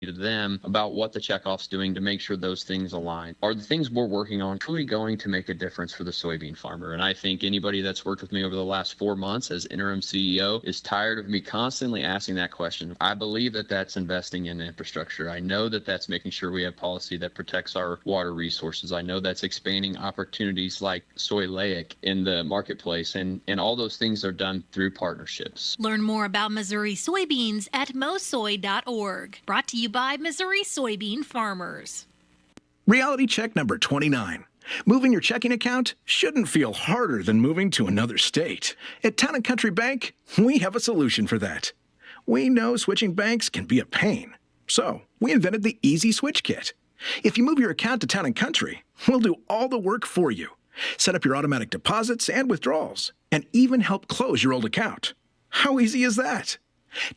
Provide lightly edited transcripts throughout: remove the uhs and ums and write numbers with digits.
to them about what the checkoff's doing to make sure those things align. Are the things we're working on truly going to make a difference for the soybean farmer? And I think anybody that's worked with me over the last 4 months as interim CEO is tired of me constantly asking that question. I believe that that's investing in infrastructure. I know that that's making sure we have policy that protects our water resources. I know that's expanding opportunities like soyleic in the marketplace, and all those things are done through partnerships. Learn more about Missouri soybeans at mosoy.org. Brought to you by Missouri soybean farmers. Reality check number 29. Moving your checking account shouldn't feel harder than moving to another state. At Town & Country Bank, we have a solution for that. We know switching banks can be a pain, so we invented the Easy Switch Kit. If you move your account to Town & Country, we'll do all the work for you. Set up your automatic deposits and withdrawals, and even help close your old account. How easy is that?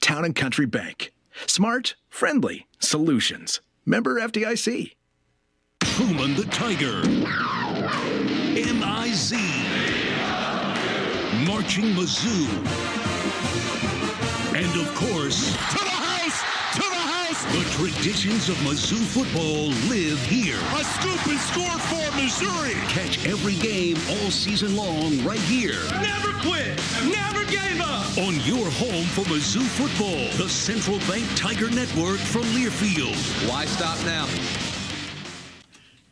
Town & Country Bank. Smart, friendly solutions. Member FDIC. Truman the Tiger. M-I-Z. Marching Mizzou. And of course, to the house! To the house! The traditions of Mizzou football live here. A scoop and score for Missouri! Catch every game all season long right here. Never quit! Never gave up! On your home for Mizzou football, the Central Bank Tiger Network from Learfield. Why stop now?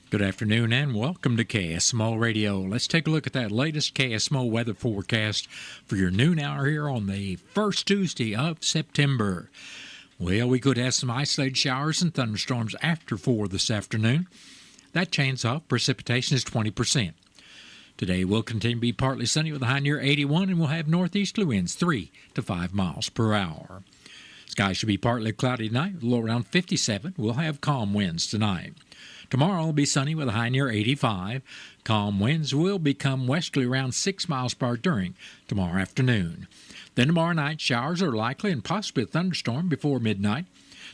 Good afternoon and welcome to KSMO Radio. Let's take a look at that latest KSMO weather forecast for your noon hour here on the first Tuesday of September. Well, we could have some isolated showers and thunderstorms after 4 this afternoon. That chance of precipitation is 20%. Today will continue to be partly sunny with a high near 81, and we'll have northeasterly winds 3 to 5 miles per hour. Skies should be partly cloudy tonight with a low around 57. We'll have calm winds tonight. Tomorrow will be sunny with a high near 85. Calm winds will become westerly around 6 miles per hour during tomorrow afternoon. Then tomorrow night, showers are likely and possibly a thunderstorm before midnight.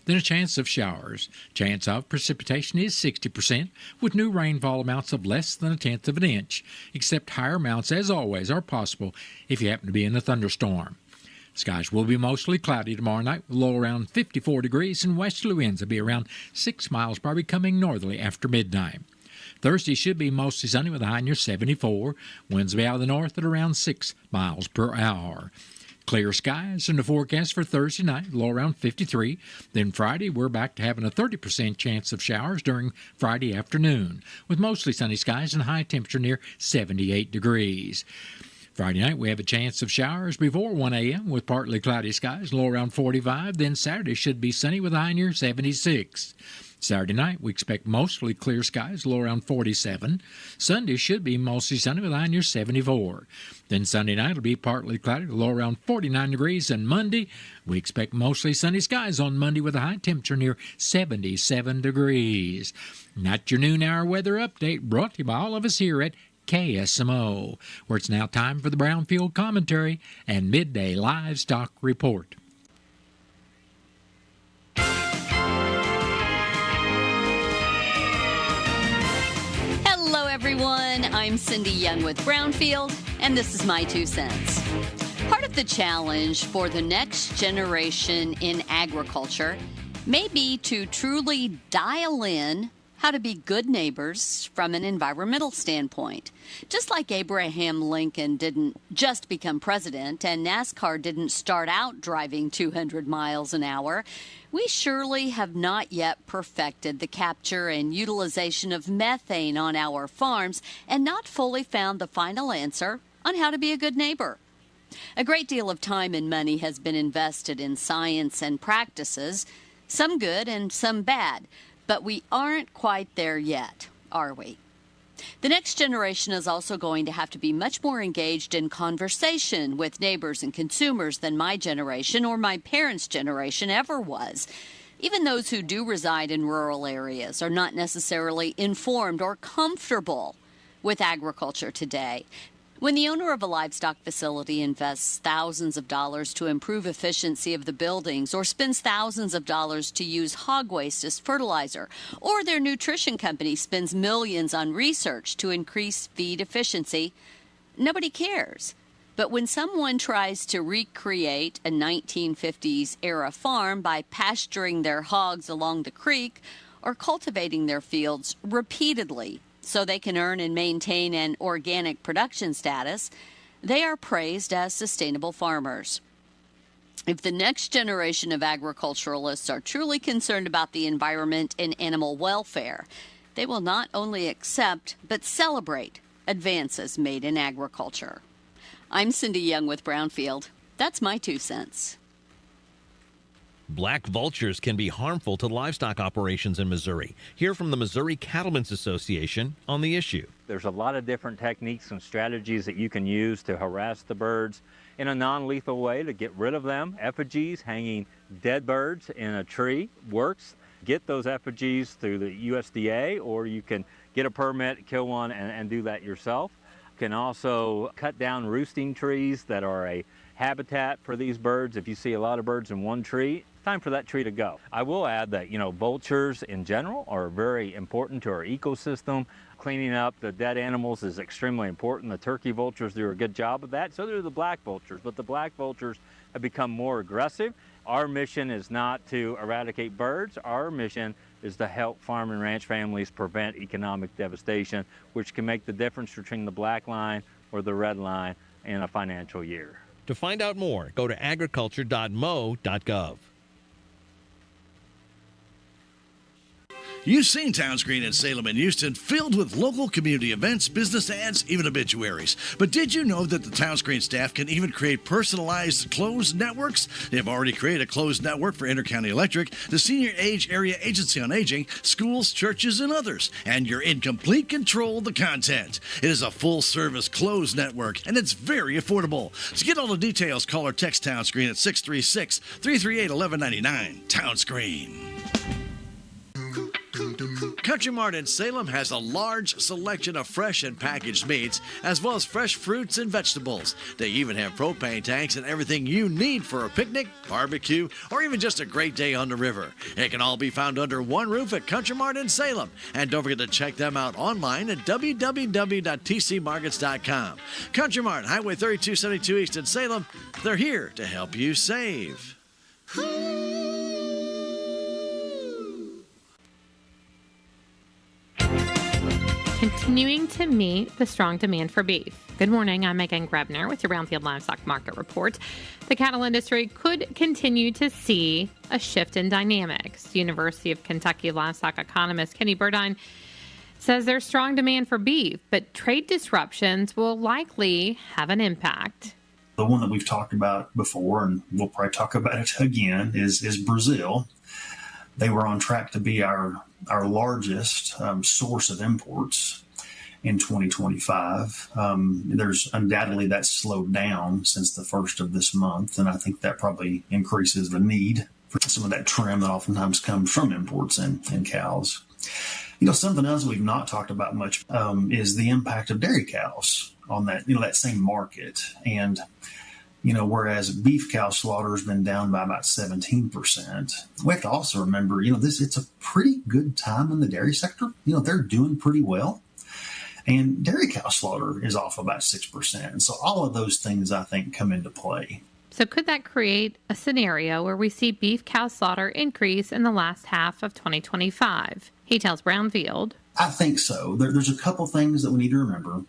Then a chance of showers. Chance of precipitation is 60%, with new rainfall amounts of less than 1/10 of an inch, except higher amounts, as always, are possible if you happen to be in a thunderstorm. Skies will be mostly cloudy tomorrow night, with low around 54 degrees, and westerly winds will be around 6 miles per hour, becoming northerly after midnight. Thursday should be mostly sunny with a high near 74. Winds will be out of the north at around 6 miles per hour. Clear skies in the forecast for Thursday night, low around 53. Then Friday, we're back to having a 30% chance of showers during Friday afternoon, with mostly sunny skies and high temperature near 78 degrees. Friday night, we have a chance of showers before 1 a.m. with partly cloudy skies, low around 45. Then Saturday should be sunny with a high near 76. Saturday night, we expect mostly clear skies, low around 47. Sunday should be mostly sunny with a high near 74. Then Sunday night will be partly cloudy, low around 49 degrees. And Monday, we expect mostly sunny skies on Monday with a high temperature near 77 degrees. And that's your noon hour weather update brought to you by all of us here at KSMO, where it's now time for the Brownfield Commentary and Midday Livestock Report. Hello, everyone. I'm Cindy Young with Brownfield, and this is my 2 cents. Part of the challenge for the next generation in agriculture may be to truly dial in how to be good neighbors from an environmental standpoint. Just like Abraham Lincoln didn't just become president and NASCAR didn't start out driving 200 miles an hour, we surely have not yet perfected the capture and utilization of methane on our farms and not fully found the final answer on how to be a good neighbor. A great deal of time and money has been invested in science and practices, some good and some bad. But we aren't quite there yet, are we? The next generation is also going to have to be much more engaged in conversation with neighbors and consumers than my generation or my parents' generation ever was. Even those who do reside in rural areas are not necessarily informed or comfortable with agriculture today. When the owner of a livestock facility invests thousands of dollars to improve efficiency of the buildings or spends thousands of dollars to use hog waste as fertilizer, or their nutrition company spends millions on research to increase feed efficiency, nobody cares. But when someone tries to recreate a 1950s era farm by pasturing their hogs along the creek or cultivating their fields repeatedly so they can earn and maintain an organic production status, they are praised as sustainable farmers. If the next generation of agriculturalists are truly concerned about the environment and animal welfare, they will not only accept but celebrate advances made in agriculture. I'm Cindy Young with Brownfield. That's my 2 cents. Black vultures can be harmful to livestock operations in Missouri. Hear from the Missouri Cattlemen's Association on the issue. There's a lot of different techniques and strategies that you can use to harass the birds in a non-lethal way to get rid of them. Effigies, hanging dead birds in a tree works. Get those effigies through the USDA, or you can get a permit, kill one, and do that yourself. You can also cut down roosting trees that are a habitat for these birds. If you see a lot of birds in one tree, it's time for that tree to go. I will add that, vultures in general are very important to our ecosystem. Cleaning up the dead animals is extremely important. The turkey vultures do a good job of that. So do the black vultures, but the black vultures have become more aggressive. Our mission is not to eradicate birds. Our mission is to help farm and ranch families prevent economic devastation, which can make the difference between the black line or the red line in a financial year. To find out more, go to agriculture.mo.gov. You've seen Towns Green in Salem and Houston filled with local community events, business ads, even obituaries. But did you know that the Towns Green staff can even create personalized closed networks? They've already created a closed network for Intercounty Electric, the Senior Age Area Agency on Aging, schools, churches, and others. And you're in complete control of the content. It is a full-service closed network, and it's very affordable. To get all the details, call or text Towns Green at 636-338-1199. Towns Green. Country Mart in Salem has a large selection of fresh and packaged meats, as well as fresh fruits and vegetables. They even have propane tanks and everything you need for a picnic, barbecue, or even just a great day on the river. It can all be found under one roof at Country Mart in Salem. And don't forget to check them out online at www.tcmarkets.com. Country Mart, Highway 3272 East in Salem. They're here to help you save. Continuing to meet the strong demand for beef. Good morning, I'm Megan Grebner with your Brownfield Livestock Market Report. The cattle industry could continue to see a shift in dynamics. University of Kentucky livestock economist Kenny Burdine says there's strong demand for beef, but trade disruptions will likely have an impact. The one that we've talked about before, and we'll probably talk about it again, is Brazil. They were on track to be our largest source of imports in 2025. There's undoubtedly that slowed down since the first of this month, and I think that probably increases the need for some of that trim that oftentimes comes from imports and cows. Something else we've not talked about much is the impact of dairy cows on that, that same market. And whereas beef cow slaughter has been down by about 17%, we have to also remember, it's a pretty good time in the dairy sector. They're doing pretty well. And dairy cow slaughter is off about 6%. And so all of those things, I think, come into play. So could that create a scenario where we see beef cow slaughter increase in the last half of 2025? He tells Brownfield. I think so. There's a couple things that we need to remember.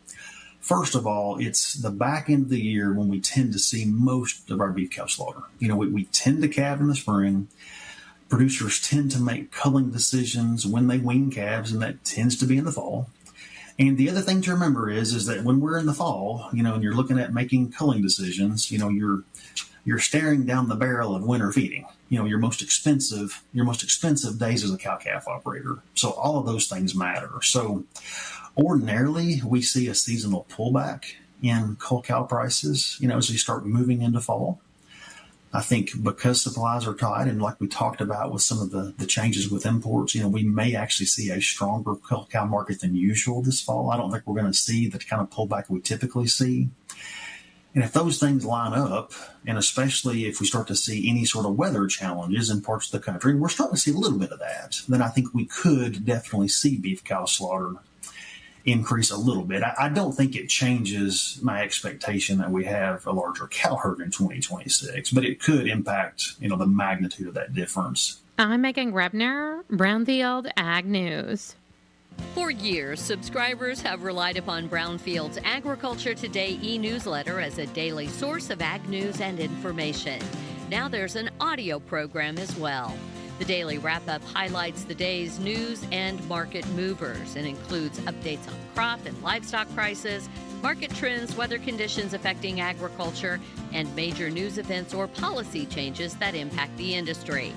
First of all, it's the back end of the year when we tend to see most of our beef cow slaughter. We tend to calve in the spring. Producers tend to make culling decisions when they wean calves, and that tends to be in the fall. And the other thing to remember is that when we're in the fall, and you're looking at making culling decisions, you're staring down the barrel of winter feeding. Your most expensive days as a cow-calf operator. So all of those things matter. So ordinarily, we see a seasonal pullback in cull cow prices, as we start moving into fall. I think because supplies are tight, and like we talked about with some of the changes with imports, we may actually see a stronger cull cow market than usual this fall. I don't think we're going to see the kind of pullback we typically see. And if those things line up, and especially if we start to see any sort of weather challenges in parts of the country, and we're starting to see a little bit of that, then I think we could definitely see beef cow slaughter increase a little bit. I don't think it changes my expectation that we have a larger cow herd in 2026, but it could impact, the magnitude of that difference. I'm Megan Grebner, Brownfield Ag News. For years, subscribers have relied upon Brownfield's Agriculture Today e-newsletter as a daily source of ag news and information. Now there's an audio program as well. The daily wrap-up highlights the day's news and market movers and includes updates on crop and livestock prices, market trends, weather conditions affecting agriculture, and major news events or policy changes that impact the industry.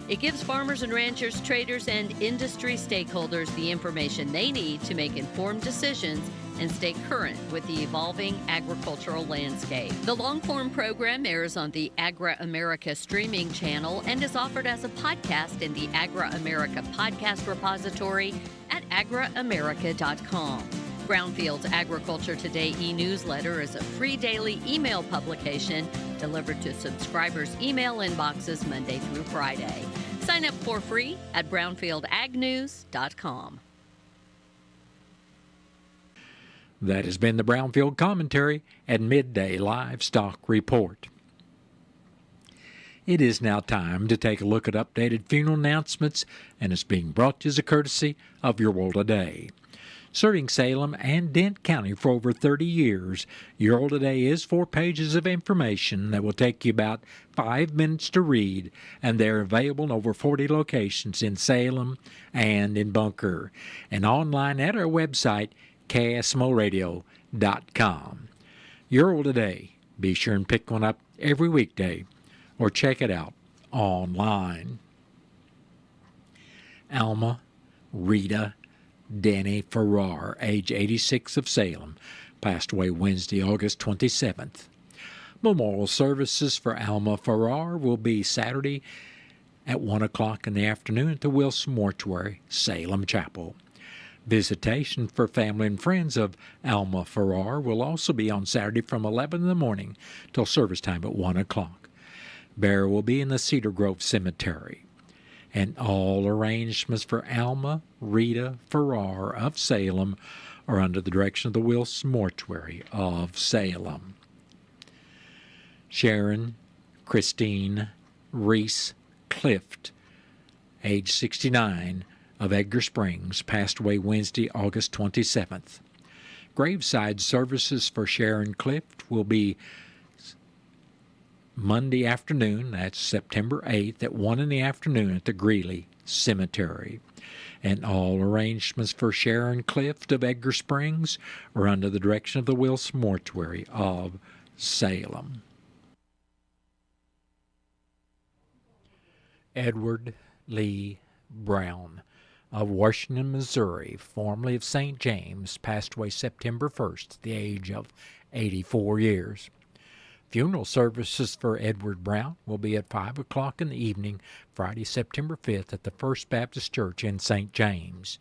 It gives farmers and ranchers, traders, and industry stakeholders the information they need to make informed decisions and stay current with the evolving agricultural landscape. The long-form program airs on the Agra America streaming channel and is offered as a podcast in the Agra America podcast repository at agraamerica.com. Brownfield's Agriculture Today e-newsletter is a free daily email publication delivered to subscribers' email inboxes Monday through Friday. Sign up for free at brownfieldagnews.com. That has been the Brownfield Commentary and Midday Livestock Report. It is now time to take a look at updated funeral announcements, and it's being brought to you as a courtesy of Your World Today. Serving Salem and Dent County for over 30 years, Your World Today is 4 pages of information that will take you about 5 minutes to read, and they're available in over 40 locations in Salem and in Bunker, and online at our website, KSMOradio.com. Your World Today. Be sure and pick one up every weekday or check it out online. Alma Rita Danny Farrar, age 86 of Salem, passed away Wednesday, August 27th. Memorial services for Alma Farrar will be Saturday at 1 o'clock in the afternoon at the Wilson Mortuary, Salem Chapel. Visitation for family and friends of Alma Farrar will also be on Saturday from 11 in the morning till service time at 1 o'clock. Burial will be in the Cedar Grove Cemetery. And all arrangements for Alma Rita Farrar of Salem are under the direction of the Wilson Mortuary of Salem. Sharon Christine Reese Clift, age 69, of Edgar Springs, passed away Wednesday, August 27th. Graveside services for Sharon Clift will be Monday afternoon, that's September 8th, at 1 in the afternoon at the Greeley Cemetery. And all arrangements for Sharon Clift of Edgar Springs are under the direction of the Wilson Mortuary of Salem. Edward Lee Brown of Washington, Missouri, formerly of St. James, passed away September 1st at the age of 84 years. Funeral services for Edward Brown will be at 5 o'clock in the evening, Friday, September 5th, at the First Baptist Church in St. James.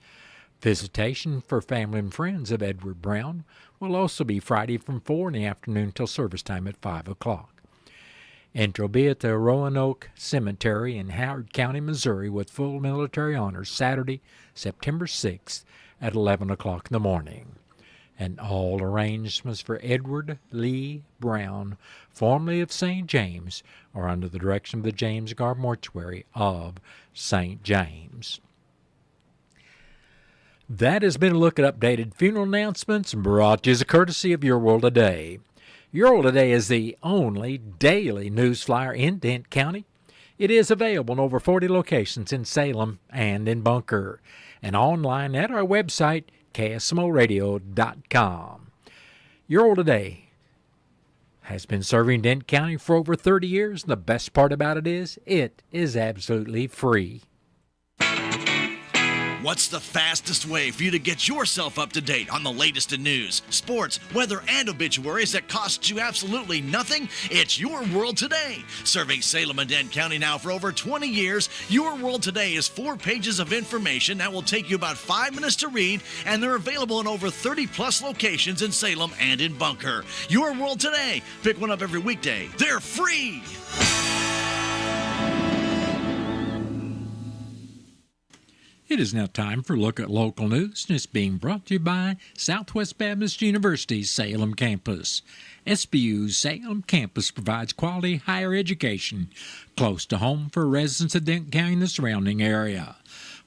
Visitation for family and friends of Edward Brown will also be Friday from 4 in the afternoon till service time at 5 o'clock. Entry will be at the Roanoke Cemetery in Howard County, Missouri, with full military honors Saturday, September 6th at 11 o'clock in the morning. And all arrangements for Edward Lee Brown, formerly of St. James, are under the direction of the James Garb Mortuary of St. James. That has been a look at updated funeral announcements brought to you as a courtesy of Your World Today. Your World Today is the only daily news flyer in Dent County. It is available in over 40 locations in Salem and in Bunker, and online at our website, KSMOradio.com. Your World Today has been serving Dent County for over 30 years, and the best part about it is absolutely free. What's the fastest way for you to get yourself up to date on the latest in news, sports, weather, and obituaries that costs you absolutely nothing? It's Your World Today. Serving Salem and Dent County now for over 20 years, Your World Today is 4 pages of information that will take you about 5 minutes to read, and they're available in over 30-plus locations in Salem and in Bunker. Your World Today. Pick one up every weekday. They're free. It is now time for a look at local news, and it's being brought to you by Southwest Baptist University's Salem campus. SBU's Salem campus provides quality higher education close to home for residents of Denton County and the surrounding area.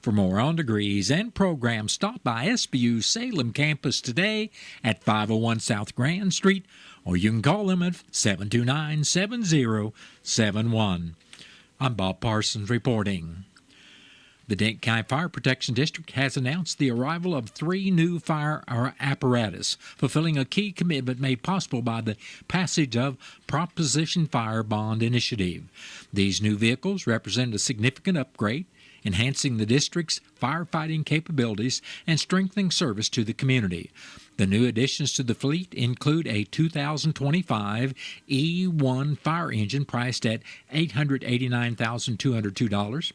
For more on degrees and programs, stop by SBU's Salem campus today at 501 South Grand Street, or you can call them at 729-7071. I'm Bob Parsons reporting. The Denton County Fire Protection District has announced the arrival of 3 new fire apparatus, fulfilling a key commitment made possible by the passage of Proposition Fire Bond Initiative. These new vehicles represent a significant upgrade, enhancing the district's firefighting capabilities and strengthening service to the community. The new additions to the fleet include a 2025 E1 fire engine priced at $889,202,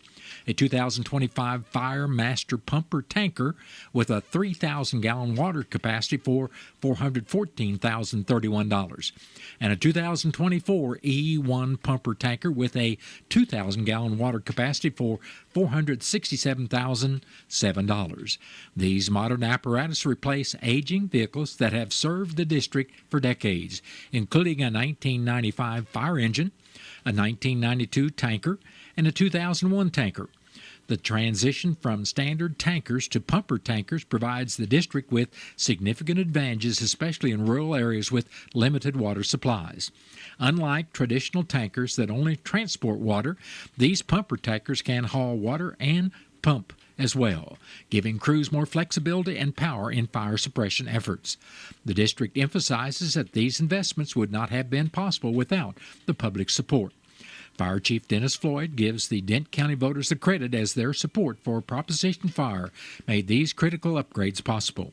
a 2025 Fire Master Pumper tanker with a 3,000-gallon water capacity for $414,031, and a 2024 E1 pumper tanker with a 2,000-gallon water capacity for $467,007. These modern apparatus replace aging vehicles that have served the district for decades, including a 1995 fire engine, a 1992 tanker, and a 2001 tanker. The transition from standard tankers to pumper tankers provides the district with significant advantages, especially in rural areas with limited water supplies. Unlike traditional tankers that only transport water, these pumper tankers can haul water and pump as well, giving crews more flexibility and power in fire suppression efforts. The district emphasizes that these investments would not have been possible without the public support. Fire Chief Dennis Floyd gives the Denton County voters the credit as their support for Proposition Fire made these critical upgrades possible.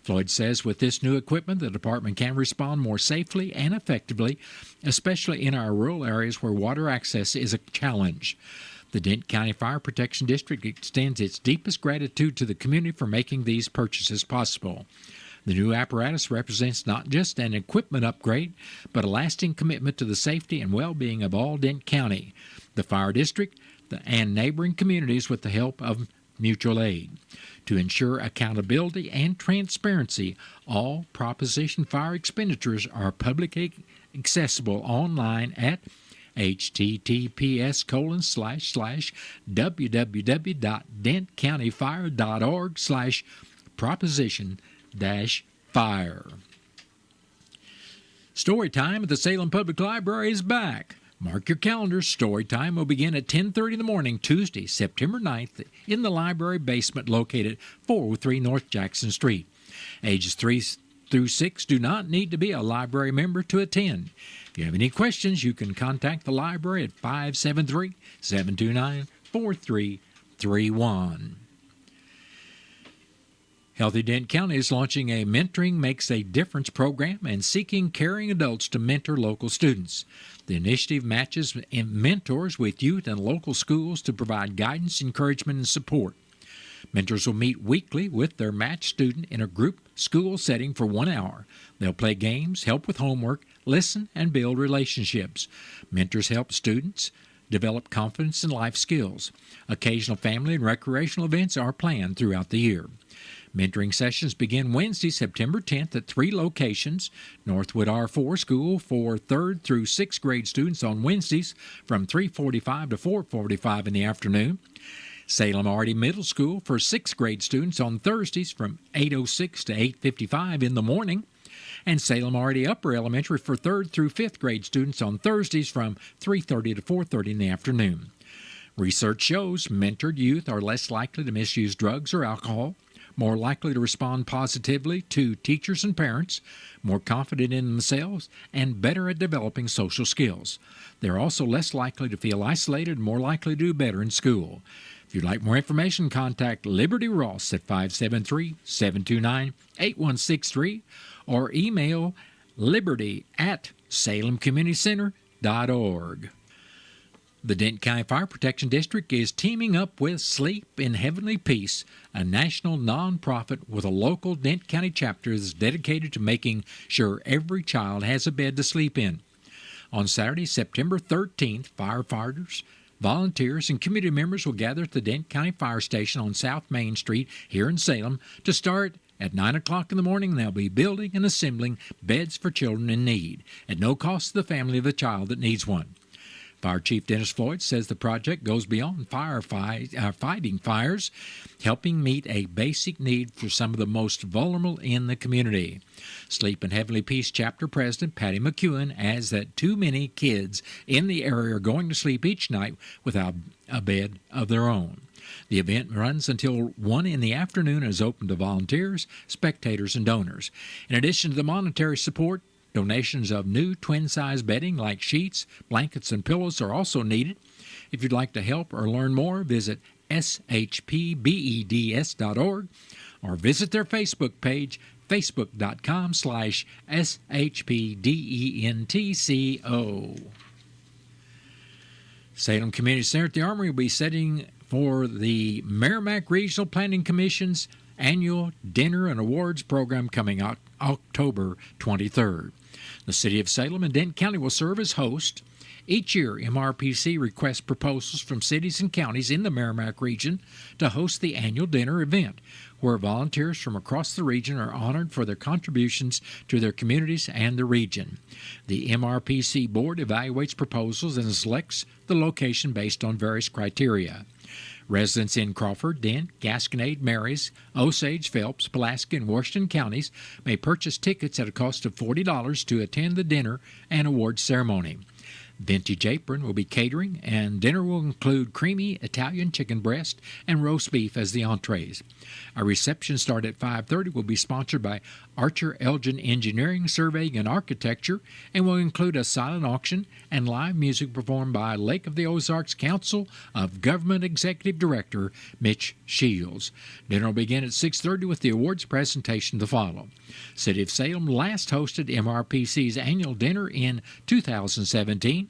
Floyd says with this new equipment, the department can respond more safely and effectively, especially in our rural areas where water access is a challenge. The Denton County Fire Protection District extends its deepest gratitude to the community for making these purchases possible. The new apparatus represents not just an equipment upgrade, but a lasting commitment to the safety and well-being of all Denton County, the fire district, and neighboring communities with the help of mutual aid. To ensure accountability and transparency, all Proposition Fire expenditures are publicly accessible online at https://www.dentcountyfire.org/proposition-fire. Storytime at the Salem Public Library is back. Mark your calendars. Storytime will begin at 10:30 in the morning, Tuesday, September 9th, in the library basement located at 403 North Jackson Street. Ages 3 through 6 do not need to be a library member to attend. If you have any questions, you can contact the library at 573-729-4331. Healthy Denton County is launching a Mentoring Makes a Difference program and seeking caring adults to mentor local students. The initiative matches mentors with youth and local schools to provide guidance, encouragement, and support. Mentors will meet weekly with their matched student in a group school setting for 1 hour. They'll play games, help with homework, listen, and build relationships. Mentors help students develop confidence and life skills. Occasional family and recreational events are planned throughout the year. Mentoring sessions begin Wednesday, September 10th at 3 locations. Northwood R4 School for 3rd through 6th grade students on Wednesdays from 3:45 to 4:45 in the afternoon. Salem Arty Middle School for 6th grade students on Thursdays from 8:06 to 8:55 in the morning. And Salem Arty Upper Elementary for 3rd through 5th grade students on Thursdays from 3:30 to 4:30 in the afternoon. Research shows mentored youth are less likely to misuse drugs or alcohol, more likely to respond positively to teachers and parents, more confident in themselves, and better at developing social skills. They're also less likely to feel isolated and more likely to do better in school. If you'd like more information, contact Liberty Ross at 573-729-8163 or email liberty@salemcommunitycenter.org. The Denton County Fire Protection District is teaming up with Sleep in Heavenly Peace, a national nonprofit with a local Denton County chapter that is dedicated to making sure every child has a bed to sleep in. On Saturday, September 13th, firefighters Volunteers and community members will gather at the Dent County Fire Station on South Main Street here in Salem to start at 9 o'clock in the morning. They'll be building and assembling beds for children in need at no cost to the family of the child that needs one. Fire Chief Dennis Floyd says the project goes beyond fighting fires, helping meet a basic need for some of the most vulnerable in the community. Sleep and Heavenly Peace Chapter President Patty McEwen adds that too many kids in the area are going to sleep each night without a bed of their own. The event runs until 1 in the afternoon and is open to volunteers, spectators, and donors. In addition to the monetary support, donations of new twin-size bedding like sheets, blankets, and pillows are also needed. If you'd like to help or learn more, visit shpbeds.org or visit their Facebook page, facebook.com/shpdentco. Salem Community Center at the Armory will be setting for the Merrimack Regional Planning Commission's annual dinner and awards program coming out October 23rd. The City of Salem and Dent County will serve as host. Each year, MRPC requests proposals from cities and counties in the Merrimack region to host the annual dinner event, where volunteers from across the region are honored for their contributions to their communities and the region. The MRPC board evaluates proposals and selects the location based on various criteria. Residents in Crawford, Dent, Gasconade, Marys, Osage, Phelps, Pulaski, and Washington counties may purchase tickets at a cost of $40 to attend the dinner and awards ceremony. Vintage Apron will be catering, and dinner will include creamy Italian chicken breast and roast beef as the entrees. A reception start at 5:30 will be sponsored by Archer Elgin Engineering, Surveying, and Architecture, and will include a silent auction and live music performed by Lake of the Ozarks Council of Government Executive Director Mitch Shields. Dinner will begin at 6:30 with the awards presentation to follow. City of Salem last hosted MRPC's annual dinner in 2017.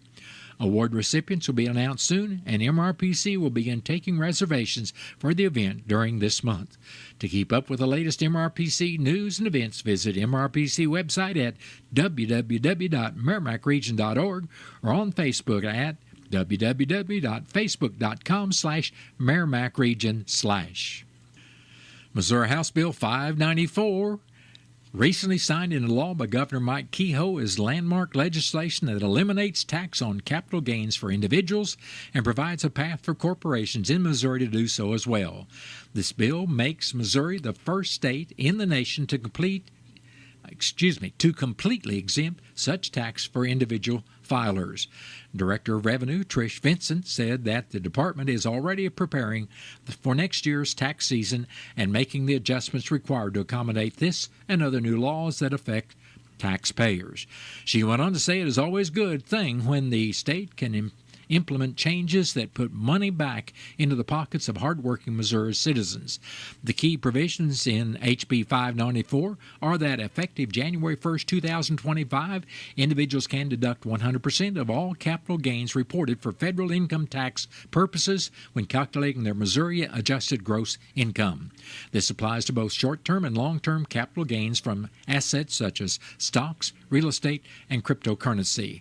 Award recipients will be announced soon, and MRPC will begin taking reservations for the event during this month. To keep up with the latest MRPC news and events, visit MRPC website at www.merrimackregion.org or on Facebook at www.facebook.com/merrimackregion/. Missouri House Bill 594 recently signed into law by Governor Mike Kehoe is landmark legislation that eliminates tax on capital gains for individuals and provides a path for corporations in Missouri to do so as well. This bill makes Missouri the first state in the nation to completely exempt such tax for individual filers. Director of Revenue Trish Vincent said that the department is already preparing for next year's tax season and making the adjustments required to accommodate this and other new laws that affect taxpayers. She went on to say it is always a good thing when the state can implement changes that put money back into the pockets of hardworking Missouri citizens. The key provisions in HB 594 are that effective January 1st, 2025, individuals can deduct 100% of all capital gains reported for federal income tax purposes when calculating their Missouri adjusted gross income. This applies to both short-term and long-term capital gains from assets such as stocks, real estate, and cryptocurrency.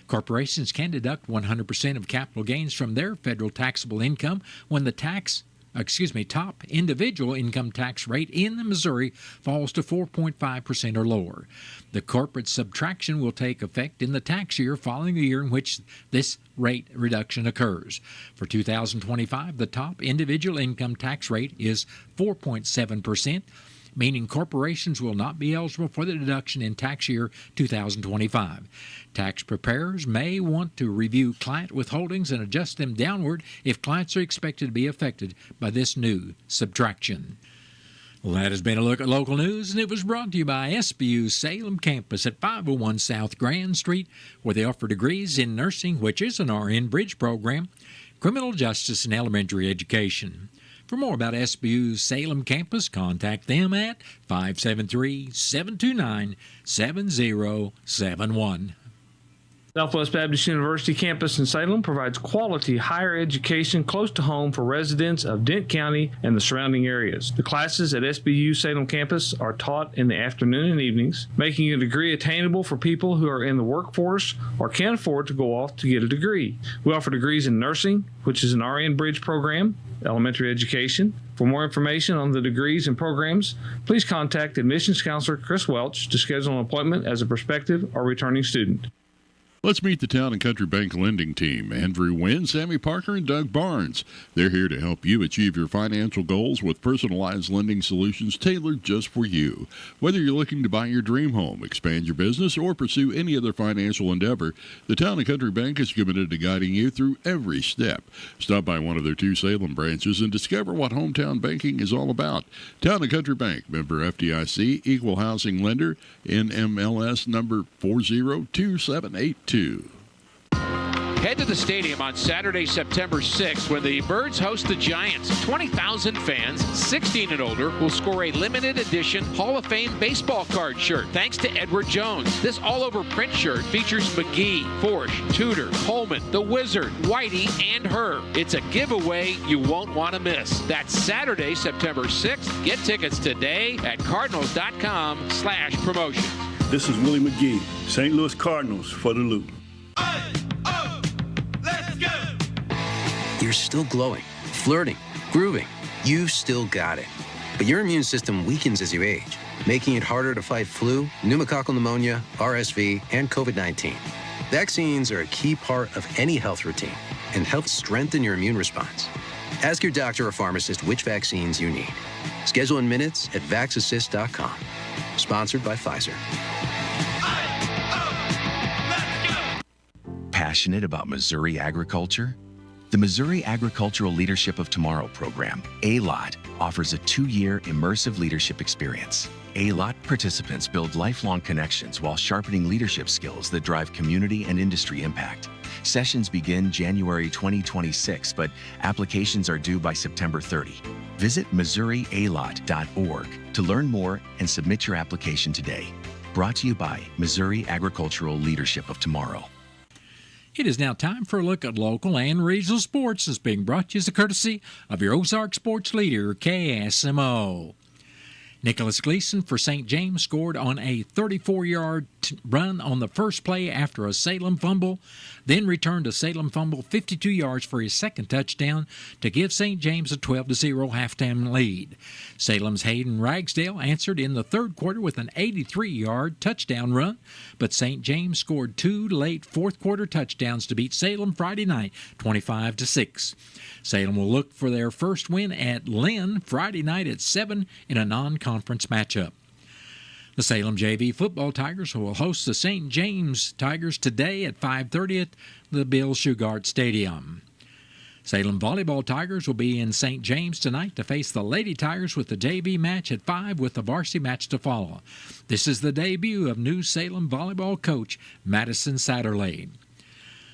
Corporations can deduct 100% of capital gains from their federal taxable income when the top individual income tax rate in Missouri falls to 4.5% or lower. The corporate subtraction will take effect in the tax year following the year in which this rate reduction occurs. For 2025, the top individual income tax rate is 4.7%. Meaning corporations will not be eligible for the deduction in tax year 2025. Tax preparers may want to review client withholdings and adjust them downward if clients are expected to be affected by this new subtraction. Well, that has been a look at local news, and it was brought to you by SBU's Salem campus at 501 South Grand Street, where they offer degrees in nursing, which is an RN Bridge program, criminal justice, and elementary education. For more about SBU's Salem campus, contact them at 573-729-7071. Southwest Baptist University campus in Salem provides quality higher education close to home for residents of Dent County and the surrounding areas. The classes at SBU Salem campus are taught in the afternoon and evenings, making a degree attainable for people who are in the workforce or can't afford to go off to get a degree. We offer degrees in nursing, which is an RN Bridge program, elementary education. For more information on the degrees and programs, please contact admissions counselor Chris Welch to schedule an appointment as a prospective or returning student. Let's meet the Town & Country Bank lending team. Andrew Wynn, Sammy Parker, and Doug Barnes. They're here to help you achieve your financial goals with personalized lending solutions tailored just for you. Whether you're looking to buy your dream home, expand your business, or pursue any other financial endeavor, the Town & Country Bank is committed to guiding you through every step. Stop by one of their 2 Salem branches and discover what hometown banking is all about. Town & Country Bank, member FDIC, equal housing lender, NMLS number 402782. Head to the stadium on Saturday, September 6th when the Birds host the Giants. 20,000 fans, 16 and older, will score a limited edition Hall of Fame baseball card shirt thanks to Edward Jones. This all-over print shirt features McGee, Forsch, Tudor, Coleman, the Wizard, Whitey, and her. It's a giveaway you won't want to miss. That's Saturday, September 6th. Get tickets today at cardinals.com/promotions. This is Willie McGee, St. Louis Cardinals for the Loop. You're still glowing, flirting, grooving. You've still got it. But your immune system weakens as you age, making it harder to fight flu, pneumococcal pneumonia, RSV, and COVID-19. Vaccines are a key part of any health routine and help strengthen your immune response. Ask your doctor or pharmacist which vaccines you need. Schedule in minutes at vaxassist.com. Sponsored by Pfizer. Passionate about Missouri agriculture? The Missouri Agricultural Leadership of Tomorrow program, ALOT, offers a 2-year immersive leadership experience. ALOT participants build lifelong connections while sharpening leadership skills that drive community and industry impact. Sessions begin January 2026, but applications are due by September 30. Visit MissouriALOT.org to learn more and submit your application today. Brought to you by Missouri Agricultural Leadership of Tomorrow. It is now time for a look at local and regional sports. It's being brought to you as a courtesy of your Ozark sports leader, KSMO. Nicholas Gleason for St. James scored on a 34-yard run on the first play after a Salem fumble, then returned a Salem fumble 52 yards for his second touchdown to give St. James a 12-0 halftime lead. Salem's Hayden Ragsdale answered in the third quarter with an 83-yard touchdown run, but St. James scored 2 late fourth-quarter touchdowns to beat Salem Friday night 25-6. Salem will look for their first win at Lynn Friday night at 7 in a non-conference matchup. The Salem JV football Tigers will host the St. James Tigers today at 5:30 at the Bill Shugart Stadium. Salem volleyball Tigers will be in St. James tonight to face the Lady Tigers with the JV match at 5 with the varsity match to follow. This is the debut of new Salem volleyball coach Madison Satterley.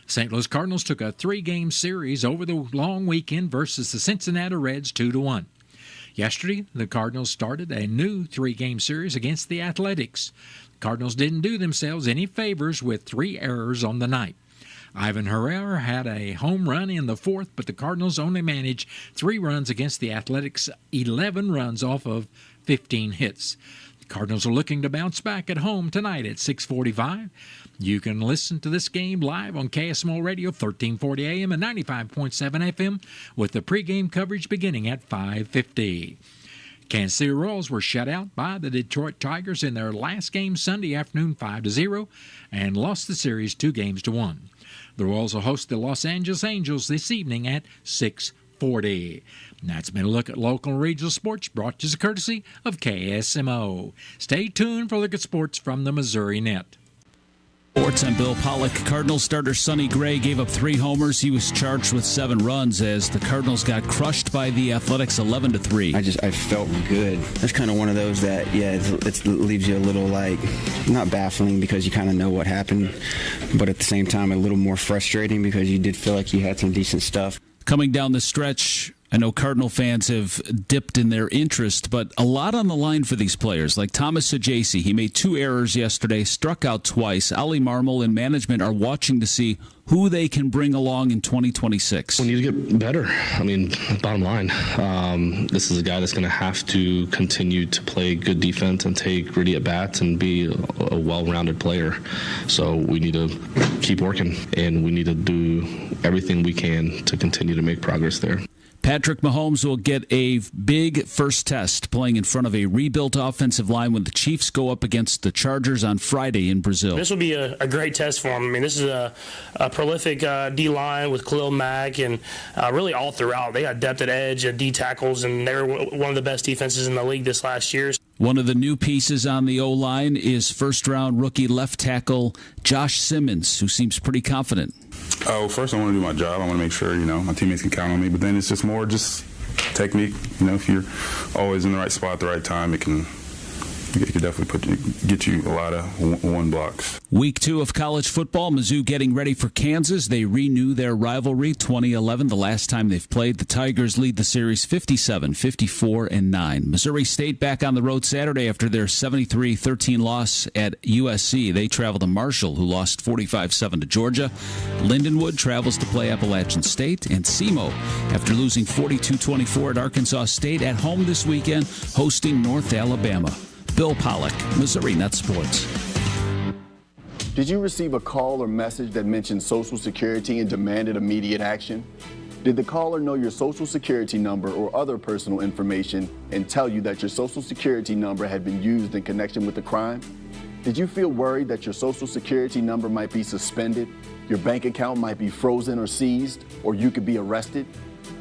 St. Louis Cardinals took a 3-game series over the long weekend versus the Cincinnati Reds 2-1. Yesterday, the Cardinals started a new 3-game series against the Athletics. The Cardinals didn't do themselves any favors with 3 errors on the night. Ivan Herrera had a home run in the fourth, but the Cardinals only managed 3 runs against the Athletics' 11 runs off of 15 hits. The Cardinals are looking to bounce back at home tonight at 6:45. You can listen to this game live on KSMO Radio 1340 AM and 95.7 FM with the pregame coverage beginning at 5:50. Kansas City Royals were shut out by the Detroit Tigers in their last game Sunday afternoon 5-0 and lost the series 2-1. The Royals will host the Los Angeles Angels this evening at 6:40. That's been a look at local and regional sports brought to you as a courtesy of KSMO. Stay tuned for a look at sports from the Missouri Net. Sports, I'm Bill Pollock. Cardinals starter Sonny Gray gave up 3 homers. He was charged with 7 runs as the Cardinals got crushed by the Athletics 11-3. I felt good. That's kind of one of those that, it leaves you a little not baffling because you kind of know what happened, but at the same time a little more frustrating because you did feel like you had some decent stuff. Coming down the stretch, I know Cardinal fans have dipped in their interest, but a lot on the line for these players, like Thomas Sajasi. He made 2 errors yesterday, struck out twice. Ali Marmol and management are watching to see who they can bring along in 2026. We need to get better. I mean, bottom line, this is a guy that's going to have to continue to play good defense and take gritty at-bats and be a well-rounded player. So we need to keep working, and we need to do everything we can to continue to make progress there. Patrick Mahomes will get a big first test playing in front of a rebuilt offensive line when the Chiefs go up against the Chargers on Friday in Brazil. This will be a great test for him. I mean, this is a prolific D-line with Khalil Mack and really all throughout. They got depth at edge, D tackles, and they're one of the best defenses in the league this last year. One of the new pieces on the O-line is first-round rookie left tackle Josh Simmons, who seems pretty confident. Oh, first I want to do my job. I want to make sure, my teammates can count on me. But then it's just more technique. If you're always in the right spot at the right time, it can definitely get you a lot of one blocks. Week 2 of college football, Mizzou getting ready for Kansas. They renew their rivalry. 2011, the last time they've played. The Tigers lead the series 57-54-9. Missouri State back on the road Saturday after their 73-13 loss at USC. They travel to Marshall, who lost 45-7 to Georgia. Lindenwood travels to play Appalachian State. And SEMO, after losing 42-24 at Arkansas State, at home this weekend, hosting North Alabama. Bill Pollock, Missouri Net Sports. Did you receive a call or message that mentioned Social Security and demanded immediate action? Did the caller know your Social Security number or other personal information and tell you that your Social Security number had been used in connection with the crime? Did you feel worried that your Social Security number might be suspended, your bank account might be frozen or seized, or you could be arrested?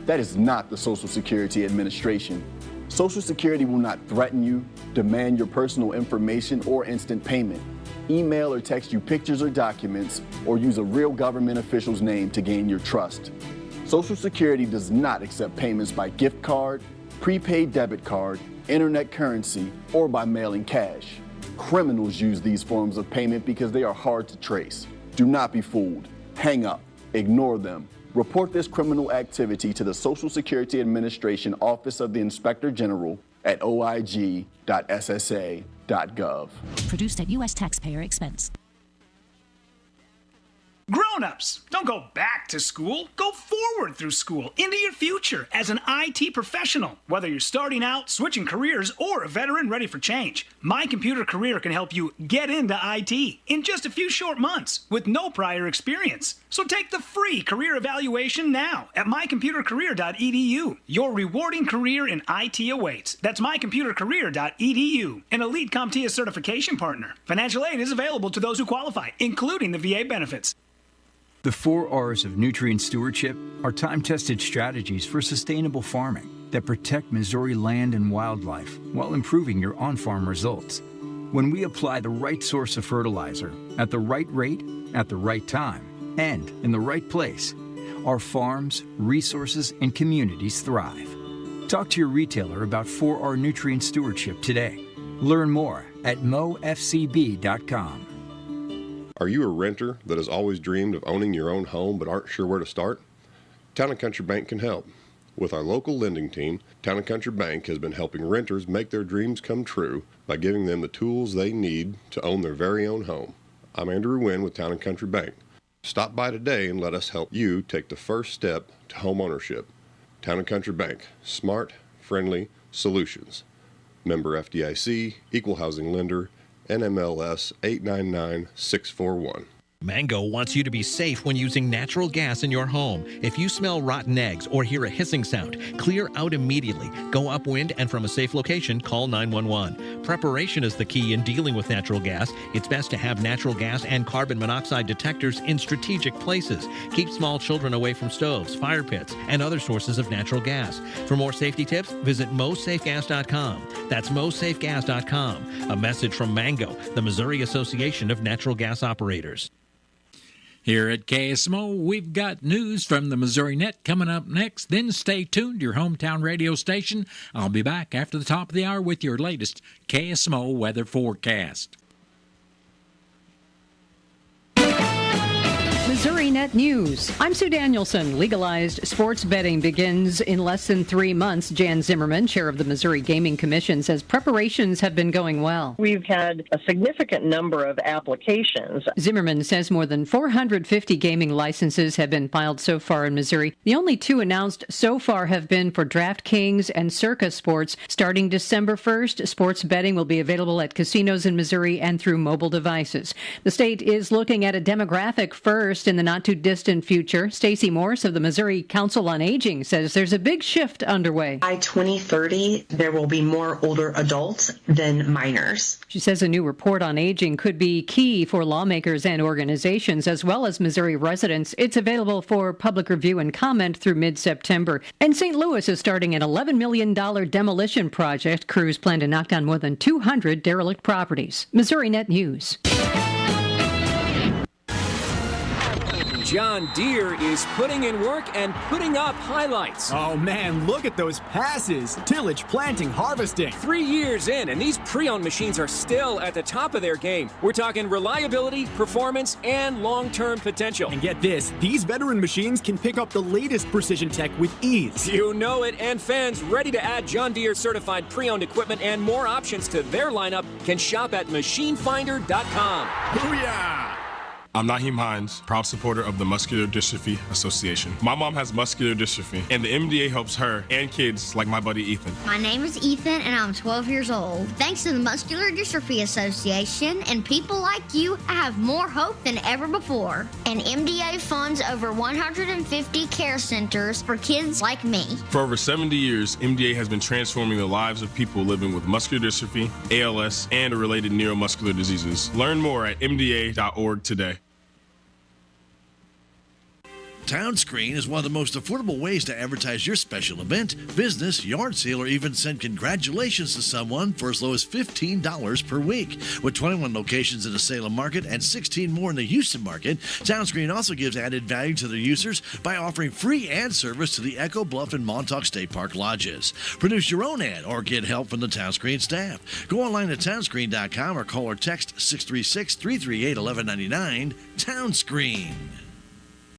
That is not the Social Security Administration. Social Security will not threaten you, demand your personal information, or instant payment, email or text you pictures or documents, or use a real government official's name to gain your trust. Social Security does not accept payments by gift card, prepaid debit card, internet currency, or by mailing cash. Criminals use these forms of payment because they are hard to trace. Do not be fooled. Hang up. Ignore them. Report this criminal activity to the Social Security Administration Office of the Inspector General at oig.ssa.gov. Produced at U.S. taxpayer expense. Grown-ups, don't go back to school. Go forward through school into your future as an IT professional. Whether you're starting out, switching careers, or a veteran ready for change, My Computer Career can help you get into IT in just a few short months with no prior experience. So take the free career evaluation now at mycomputercareer.edu. Your rewarding career in IT awaits. That's mycomputercareer.edu, an elite CompTIA certification partner. Financial aid is available to those who qualify, including the VA benefits. The 4 R's of nutrient stewardship are time-tested strategies for sustainable farming that protect Missouri land and wildlife while improving your on-farm results. When we apply the right source of fertilizer at the right rate, at the right time, and in the right place, our farms, resources, and communities thrive. Talk to your retailer about 4R nutrient stewardship today. Learn more at mofcb.com. Are you a renter that has always dreamed of owning your own home but aren't sure where to start? Town & Country Bank can help. With our local lending team, Town & Country Bank has been helping renters make their dreams come true by giving them the tools they need to own their very own home. I'm Andrew Wynn with Town & Country Bank. Stop by today and let us help you take the first step to home ownership. Town & Country Bank. Smart, friendly solutions. Member FDIC, Equal Housing Lender, NMLS 899641. Mango wants you to be safe when using natural gas in your home. If you smell rotten eggs or hear a hissing sound, clear out immediately. Go upwind and from a safe location, call 911. Preparation is the key in dealing with natural gas. It's best to have natural gas and carbon monoxide detectors in strategic places. Keep small children away from stoves, fire pits, and other sources of natural gas. For more safety tips, visit mosafegas.com. That's mosafegas.com. A message from Mango, the Missouri Association of Natural Gas Operators. Here at KSMO, we've got news from the Missouri Net coming up next. Then stay tuned to your hometown radio station. I'll be back after the top of the hour with your latest KSMO weather forecast. Missouri Net News. I'm Sue Danielson. Legalized sports betting begins in less than 3 months. Jan Zimmerman, chair of the Missouri Gaming Commission, says preparations have been going well. We've had a significant number of applications. Zimmerman says more than 450 gaming licenses have been filed so far in Missouri. The only 2 announced so far have been for DraftKings and Circa Sports. Starting December 1st, sports betting will be available at casinos in Missouri and through mobile devices. The state is looking at a demographic first in the not-too-distant future. Stacey Morse of the Missouri Council on Aging says there's a big shift underway. By 2030, there will be more older adults than minors. She says a new report on aging could be key for lawmakers and organizations, as well as Missouri residents. It's available for public review and comment through mid-September. And St. Louis is starting an $11 million demolition project. Crews plan to knock down more than 200 derelict properties. Missouri Net News. John Deere is putting in work and putting up highlights. Oh man, look at those passes. Tillage, planting, harvesting. 3 years in, and these pre-owned machines are still at the top of their game. We're talking reliability, performance, and long-term potential. And get this, these veteran machines can pick up the latest precision tech with ease. You know it, and fans ready to add John Deere certified pre-owned equipment and more options to their lineup can shop at machinefinder.com. Booyah! I'm Naheem Hines, proud supporter of the Muscular Dystrophy Association. My mom has muscular dystrophy, and the MDA helps her and kids like my buddy Ethan. My name is Ethan, and I'm 12 years old. Thanks to the Muscular Dystrophy Association and people like you, I have more hope than ever before. And MDA funds over 150 care centers for kids like me. For over 70 years, MDA has been transforming the lives of people living with muscular dystrophy, ALS, and related neuromuscular diseases. Learn more at mda.org today. TownScreen is one of the most affordable ways to advertise your special event, business, yard sale, or even send congratulations to someone for as low as $15 per week. With 21 locations in the Salem market and 16 more in the Houston market, TownScreen also gives added value to their users by offering free ad service to the Echo Bluff and Montauk State Park lodges. Produce your own ad or get help from the TownScreen staff. Go online to townscreen.com or call or text 636-338-1199. TownScreen.